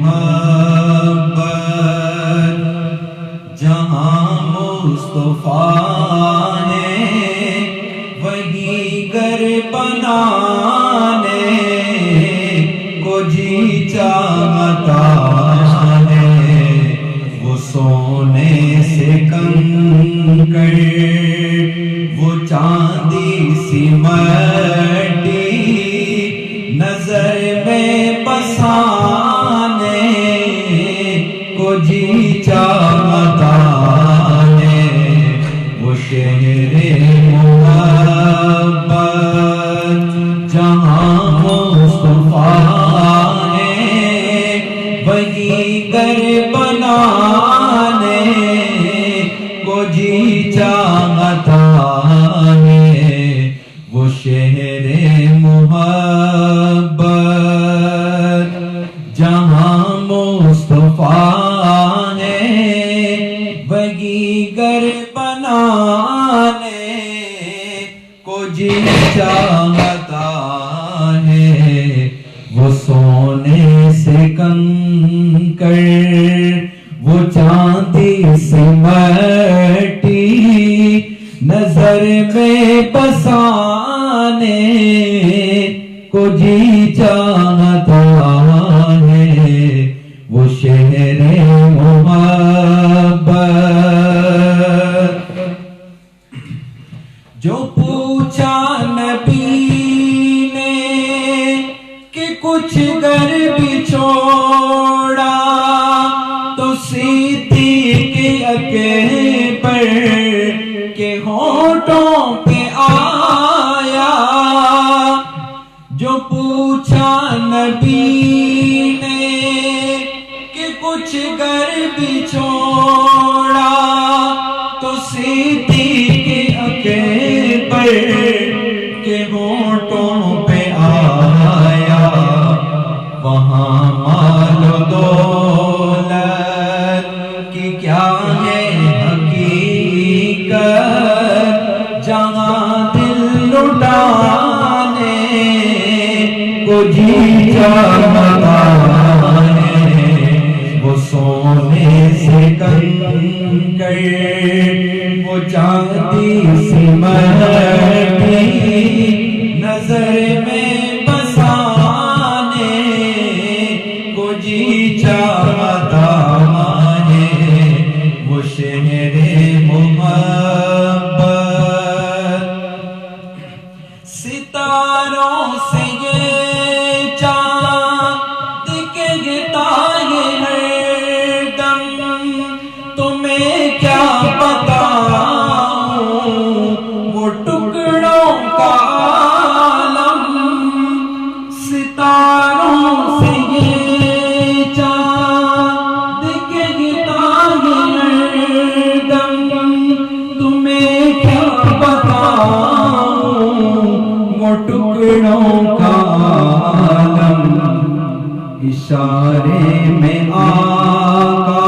محبت جہاں مصطفیٰ نے وہی گر بنانے کو جی چاہتا ہے، وہ سونے سے کنکر وہ چاندی سی مٹی نظر میں بسانے کو جی چاہتا ہے، وہ شہر محبت جہاں مصطفیٰ نے وہی گر بنانے کو جی چاہتا ہے، وہ شہر محبت جہاں مصطفیٰ نے وہی گر بنانے کو جی چاہتا ہے، وہ سونے سے کنکر وہ چاندی سی مٹی نظر میں بسانے کو جی چاہتا ہے، وہ شہر محبت جو پوچھا نبی نے کہ کچھ گر بھی چھوڑا تو صدیق اکبر کے ہونٹوں پہ آیا، جو پوچھا نبی نے کہ کچھ گر بھی چھوڑا تو صدیق اکبر کے ہونٹوں پہ آیا، وہاں مال و دولت کی کیا ہے حقیقت، جہاں دل لٹانے کو جی چاہتا ہے، وہ سونے سے کنکر وہ چاندی سی مٹی نظر میں بسانے کو جی چاہتا ہے، وہ شہر محبت ستاروں سے یہ چاند کہتا ہے ہر دم، تمہیں کیا بتاؤں وہ ٹکڑوں کا عالم، ستاروں سے یہ چاند کہتا ہے ہر دم، تمہیں کیا بتاؤں وہ ٹکڑوں کا عالم، اشارے میں آقا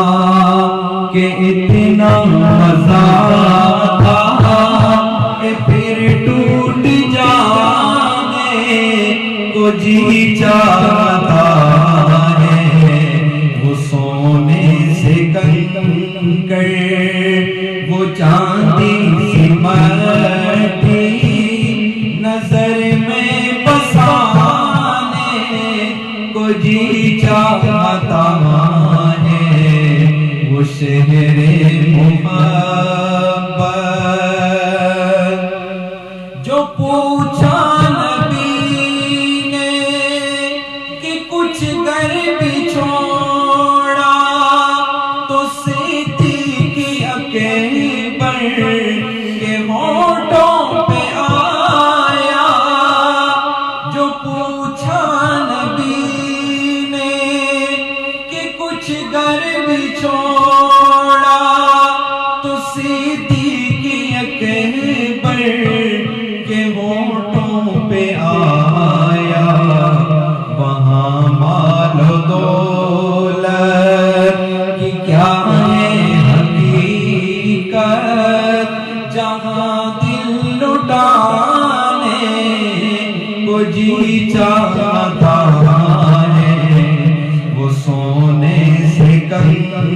کہ اتنا مزہ تھا کہ پھر ٹوٹ جانے کو جی چاہتا ہے، وہ سونے سے کنکر وہ چاندی سی مٹی نظر میں بسانے کو جی چاہتا ہے، وہ شہر محبت جو پوچھا نبی نے کہ کچھ گر بھی چھوڑا تو صدیق اکبر کے ہونٹوں پہ آیا، جو پوچھا نبی نے کہ کچھ گر بھی چھوڑا تو صدیق اکبر کے ہونٹوں پہ آیا، وہاں مال و دولت کی کیا ہے حقیقت، جہاں دل لٹانے کو جی چاہتا ہے، وہ سونے سے کنکر